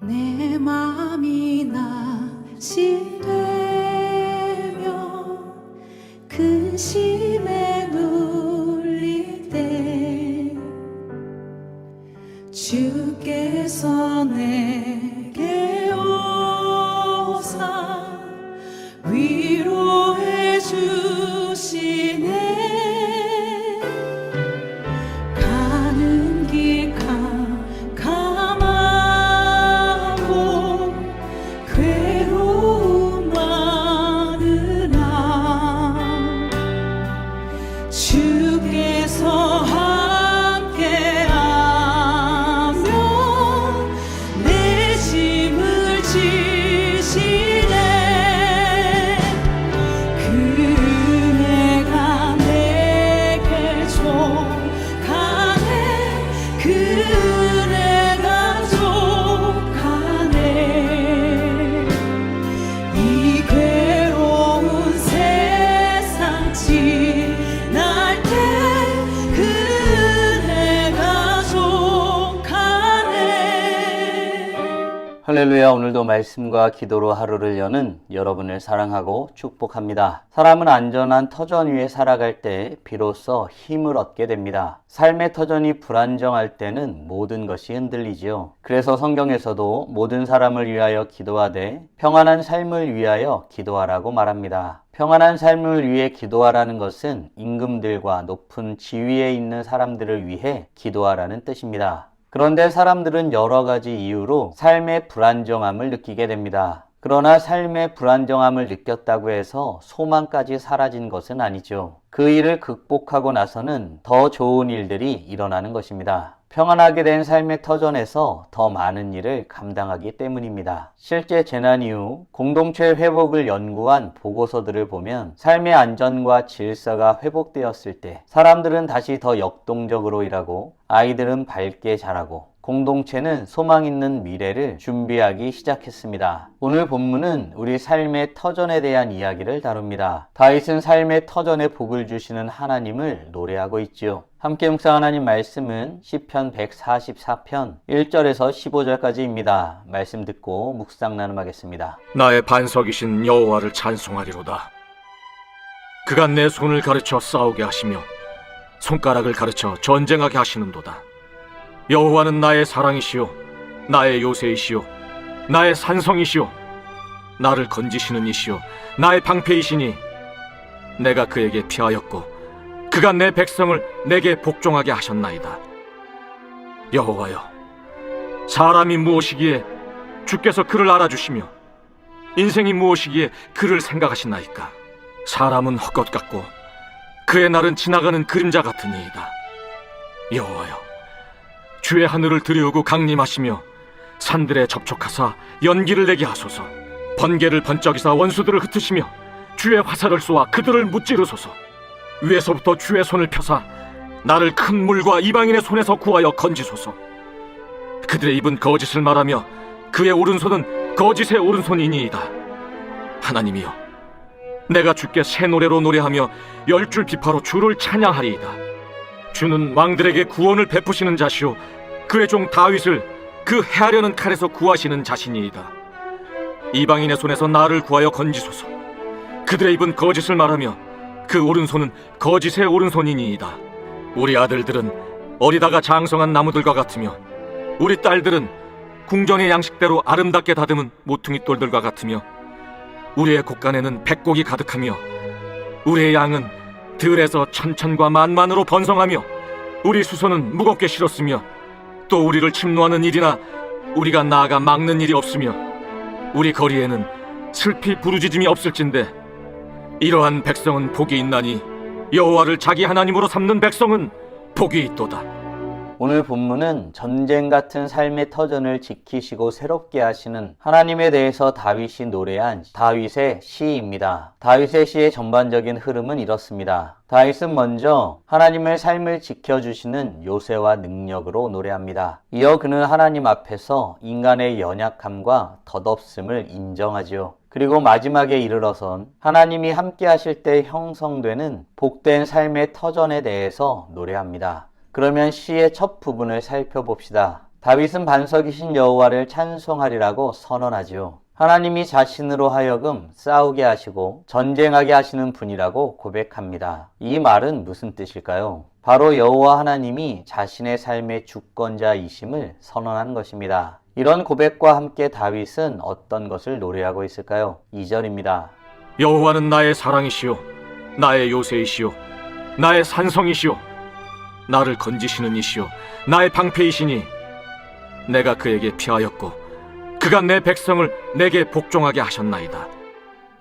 내 맘이 낫이 되며 근심에 눌릴 때 주께서 내게 오사 위로해 주시네. 가는 길 캄캄하고 괴로움 많으나 주께서 함께하면 내 짐을 지시네. 그네가 내게 족하네. 그네가 족하네. 이 괴로운 세상 지날 때 그네가 족하네. 할렐루야. 오늘도 말씀과 기도로 하루를 여는 여러분을 사랑하고 축복합니다. 사람은 안전한 터전 위에 살아갈 때 비로소 힘을 얻게 됩니다. 삶의 터전이 불안정할 때는 모든 것이 흔들리지요. 그래서 성경에서도 모든 사람을 위하여 기도하되 평안한 삶을 위하여 기도하라고 말합니다. 평안한 삶을 위해 기도하라는 것은 임금들과 높은 지위에 있는 사람들을 위해 기도하라는 뜻입니다. 그런데 사람들은 여러 가지 이유로 삶의 불안정함을 느끼게 됩니다. 그러나 삶의 불안정함을 느꼈다고 해서 소망까지 사라진 것은 아니죠. 그 일을 극복하고 나서는 더 좋은 일들이 일어나는 것입니다. 평안하게 된 삶의 터전에서 더 많은 일을 감당하기 때문입니다. 실제 재난 이후 공동체 회복을 연구한 보고서들을 보면 삶의 안전과 질서가 회복되었을 때 사람들은 다시 더 역동적으로 일하고 아이들은 밝게 자라고 공동체는 소망 있는 미래를 준비하기 시작했습니다. 오늘 본문은 우리 삶의 터전에 대한 이야기를 다룹니다. 다윗은 삶의 터전에 복을 주시는 하나님을 노래하고 있지요. 함께 묵상 하나님 말씀은 시편 144편 1절에서 15절까지입니다. 말씀 듣고 묵상 나눔하겠습니다. 나의 반석이신 여호와를 찬송하리로다. 그가 내 손을 가르쳐 싸우게 하시며 손가락을 가르쳐 전쟁하게 하시는도다. 여호와는 나의 사랑이시요 나의 요새이시요 나의 산성이시요 나를 건지시는 이시요 나의 방패이시니 내가 그에게 피하였고 그가 내 백성을 내게 복종하게 하셨나이다. 여호와여, 사람이 무엇이기에 주께서 그를 알아주시며 인생이 무엇이기에 그를 생각하시나이까. 사람은 헛것 같고 그의 날은 지나가는 그림자 같으니이다. 여호와여, 주의 하늘을 들이우고 강림하시며 산들에 접촉하사 연기를 내게 하소서. 번개를 번쩍이사 원수들을 흩으시며 주의 화살을 쏘아 그들을 무찌르소서. 위에서부터 주의 손을 펴사 나를 큰 물과 이방인의 손에서 구하여 건지소서. 그들의 입은 거짓을 말하며 그의 오른손은 거짓의 오른손이니이다. 하나님이여, 내가 주께 새 노래로 노래하며 열줄 비파로 주를 찬양하리이다. 주는 왕들에게 구원을 베푸시는 자시오 그의 종 다윗을 그 해하려는 칼에서 구하시는 자신이이다. 이방인의 손에서 나를 구하여 건지소서. 그들의 입은 거짓을 말하며 그 오른손은 거짓의 오른손이니이다. 우리 아들들은 어리다가 장성한 나무들과 같으며 우리 딸들은 궁전의 양식대로 아름답게 다듬은 모퉁이 돌들과 같으며 우리의 곳간에는 백곡이 가득하며 우리의 양은 들에서 천천과 만만으로 번성하며 우리 수소는 무겁게 실었으며 또 우리를 침노하는 일이나 우리가 나아가 막는 일이 없으며 우리 거리에는 슬피 부르짖음이 없을진데 이러한 백성은 복이 있나니 여호와를 자기 하나님으로 삼는 백성은 복이 있도다. 오늘 본문은 전쟁 같은 삶의 터전을 지키시고 새롭게 하시는 하나님에 대해서 다윗이 노래한 다윗의 시입니다. 다윗의 시의 전반적인 흐름은 이렇습니다. 다윗은 먼저 하나님의 삶을 지켜주시는 요새와 능력으로 노래합니다. 이어 그는 하나님 앞에서 인간의 연약함과 덧없음을 인정하지요. 그리고 마지막에 이르러선 하나님이 함께 하실 때 형성되는 복된 삶의 터전에 대해서 노래합니다. 그러면 시의 첫 부분을 살펴봅시다. 다윗은 반석이신 여호와를 찬송하리라고 선언하지요. 하나님이 자신으로 하여금 싸우게 하시고 전쟁하게 하시는 분이라고 고백합니다. 이 말은 무슨 뜻일까요? 바로 여호와 하나님이 자신의 삶의 주권자이심을 선언한 것입니다. 이런 고백과 함께 다윗은 어떤 것을 노래하고 있을까요? 2절입니다. 여호와는 나의 사랑이시요 나의 요새이시요 나의 산성이시요 나를 건지시는 이시요 나의 방패이시니 내가 그에게 피하였고 그가 내 백성을 내게 복종하게 하셨나이다.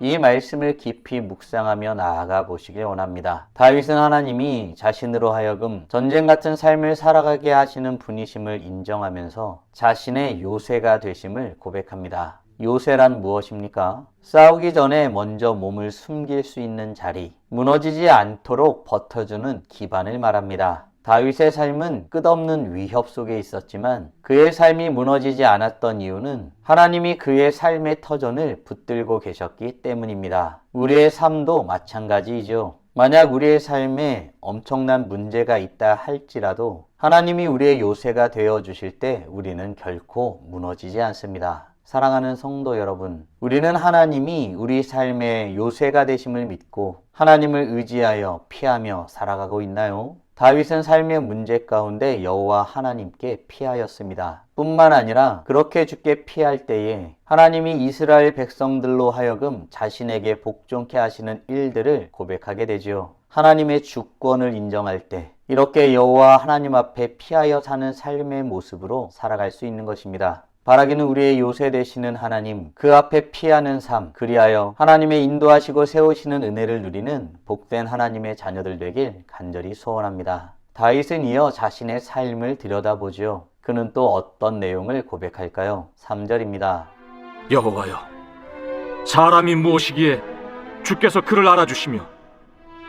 이 말씀을 깊이 묵상하며 나아가 보시길 원합니다. 다윗은 하나님이 자신으로 하여금 전쟁 같은 삶을 살아가게 하시는 분이심을 인정하면서 자신의 요새가 되심을 고백합니다. 요새란 무엇입니까? 싸우기 전에 먼저 몸을 숨길 수 있는 자리, 무너지지 않도록 버텨주는 기반을 말합니다. 다윗의 삶은 끝없는 위협 속에 있었지만 그의 삶이 무너지지 않았던 이유는 하나님이 그의 삶의 터전을 붙들고 계셨기 때문입니다. 우리의 삶도 마찬가지이죠. 만약 우리의 삶에 엄청난 문제가 있다 할지라도 하나님이 우리의 요새가 되어 주실 때 우리는 결코 무너지지 않습니다. 사랑하는 성도 여러분, 우리는 하나님이 우리 삶의 요새가 되심을 믿고 하나님을 의지하여 피하며 살아가고 있나요? 다윗은 삶의 문제 가운데 여호와 하나님께 피하였습니다. 뿐만 아니라 그렇게 주께 피할 때에 하나님이 이스라엘 백성들로 하여금 자신에게 복종케 하시는 일들을 고백하게 되지요. 하나님의 주권을 인정할 때 이렇게 여호와 하나님 앞에 피하여 사는 삶의 모습으로 살아갈 수 있는 것입니다. 바라기는 우리의 요새 되시는 하나님, 그 앞에 피하는 삶, 그리하여 하나님의 인도하시고 세우시는 은혜를 누리는 복된 하나님의 자녀들 되길 간절히 소원합니다. 다윗은 이어 자신의 삶을 들여다보지요. 그는 또 어떤 내용을 고백할까요? 3절입니다. 여호와여, 사람이 무엇이기에 주께서 그를 알아주시며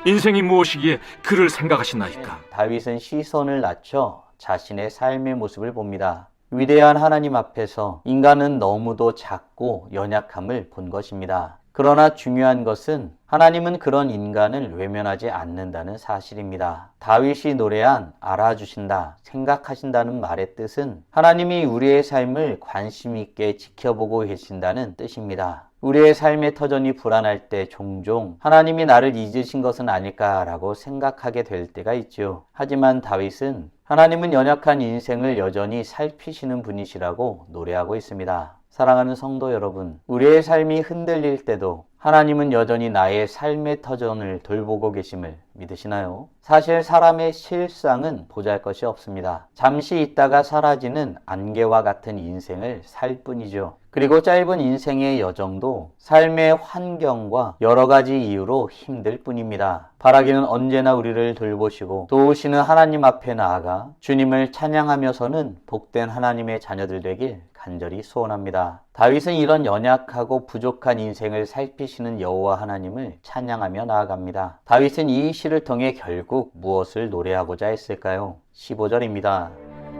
인생이 무엇이기에 그를 생각하시나이까? 다윗은 시선을 낮춰 자신의 삶의 모습을 봅니다. 위대한 하나님 앞에서 인간은 너무도 작고 연약함을 본 것입니다. 그러나 중요한 것은 하나님은 그런 인간을 외면하지 않는다는 사실입니다. 다윗이 노래한 알아주신다, 생각하신다는 말의 뜻은 하나님이 우리의 삶을 관심 있게 지켜보고 계신다는 뜻입니다. 우리의 삶의 터전이 불안할 때 종종 하나님이 나를 잊으신 것은 아닐까라고 생각하게 될 때가 있죠. 하지만 다윗은 하나님은 연약한 인생을 여전히 살피시는 분이시라고 노래하고 있습니다. 사랑하는 성도 여러분, 우리의 삶이 흔들릴 때도 하나님은 여전히 나의 삶의 터전을 돌보고 계심을 믿으시나요? 사실 사람의 실상은 보잘것이 없습니다. 잠시 있다가 사라지는 안개와 같은 인생을 살 뿐이죠. 그리고 짧은 인생의 여정도 삶의 환경과 여러 가지 이유로 힘들 뿐입니다. 바라기는 언제나 우리를 돌보시고 도우시는 하나님 앞에 나아가 주님을 찬양하며서는 복된 하나님의 자녀들 되길 간절히 소원합니다. 다윗은 이런 연약하고 부족한 인생을 살피시는 여호와 하나님을 찬양하며 나아갑니다. 다윗은 이 시를 통해 결국 무엇을 노래하고자 했을까요? 15절입니다.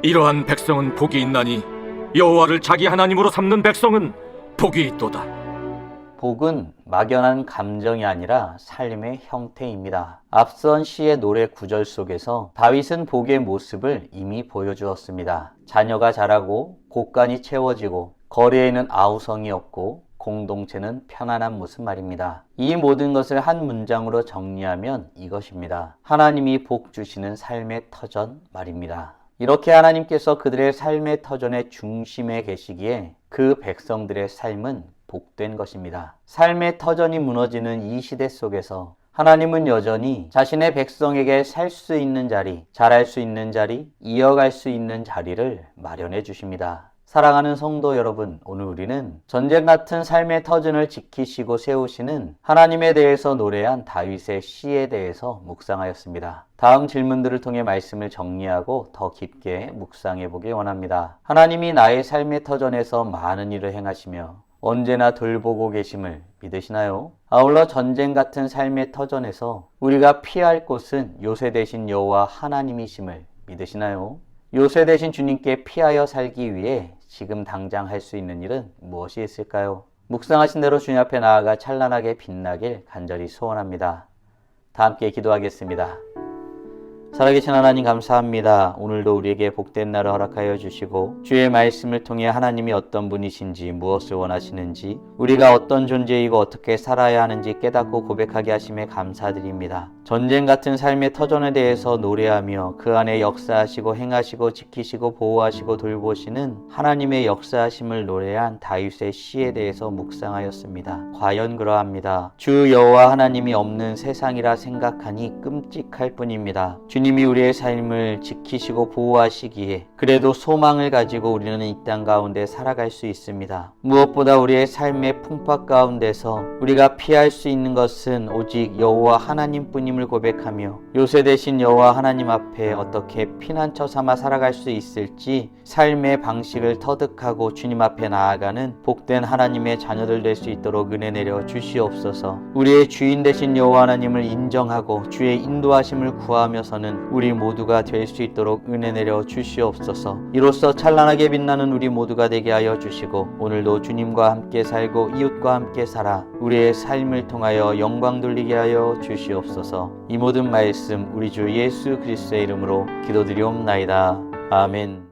이러한 백성은 복이 있나니 여호와를 자기 하나님으로 삼는 백성은 복이 있도다. 복은 막연한 감정이 아니라 삶의 형태입니다. 앞선 시의 노래 구절 속에서 다윗은 복의 모습을 이미 보여주었습니다. 자녀가 자라고 곳간이 채워지고 거리에는 아우성이 없고 공동체는 편안한 모습 말입니다. 이 모든 것을 한 문장으로 정리하면 이것입니다. 하나님이 복 주시는 삶의 터전 말입니다. 이렇게 하나님께서 그들의 삶의 터전의 중심에 계시기에 그 백성들의 삶은 복된 것입니다. 삶의 터전이 무너지는 이 시대 속에서 하나님은 여전히 자신의 백성에게 살 수 있는 자리, 자랄 수 있는 자리, 이어갈 수 있는 자리를 마련해 주십니다. 사랑하는 성도 여러분, 오늘 우리는 전쟁 같은 삶의 터전을 지키시고 세우시는 하나님에 대해서 노래한 다윗의 시에 대해서 묵상하였습니다. 다음 질문들을 통해 말씀을 정리하고 더 깊게 묵상해 보기 원합니다. 하나님이 나의 삶의 터전에서 많은 일을 행하시며 언제나 돌보고 계심을 믿으시나요? 아울러 전쟁 같은 삶의 터전에서 우리가 피할 곳은 요새 되신 여호와 하나님이심을 믿으시나요? 요새 되신 주님께 피하여 살기 위해 지금 당장 할 수 있는 일은 무엇이 있을까요? 묵상하신 대로 주님 앞에 나아가 찬란하게 빛나길 간절히 소원합니다. 다 함께 기도하겠습니다. 살아계신 하나님 감사합니다. 오늘도 우리에게 복된 날을 허락하여 주시고 주의 말씀을 통해 하나님이 어떤 분이신지 무엇을 원하시는지 우리가 어떤 존재이고 어떻게 살아야 하는지 깨닫고 고백하게 하심에 감사드립니다. 전쟁 같은 삶의 터전에 대해서 노래하며 그 안에 역사하시고 행하시고 지키시고 보호하시고 돌보시는 하나님의 역사하심을 노래한 다윗의 시에 대해서 묵상하였습니다. 과연 그러합니다. 주 여호와 하나님이 없는 세상이라 생각하니 끔찍할 뿐입니다. 주님이 우리의 삶을 지키시고 보호하시기에 그래도 소망을 가지고 우리는 이 땅 가운데 살아갈 수 있습니다. 무엇보다 우리의 삶의 풍파 가운데서 우리가 피할 수 있는 것은 오직 여호와 하나님뿐임을 고백하며 요새 되신 여호와 하나님 앞에 어떻게 피난처 삼아 살아갈 수 있을지 삶의 방식을 터득하고 주님 앞에 나아가는 복된 하나님의 자녀들 될 수 있도록 은혜 내려 주시옵소서. 우리의 주인 되신 여호와 하나님을 인정하고 주의 인도하심을 구하며서는 우리 모두가 될 수 있도록 은혜 내려 주시옵소서. 이로써 찬란하게 빛나는 우리 모두가 되게 하여 주시고 오늘도 주님과 함께 살고 이웃과 함께 살아 우리의 삶을 통하여 영광 돌리게 하여 주시옵소서. 이 모든 말씀 우리 주 예수 그리스도의 이름으로 기도드리옵나이다. 아멘.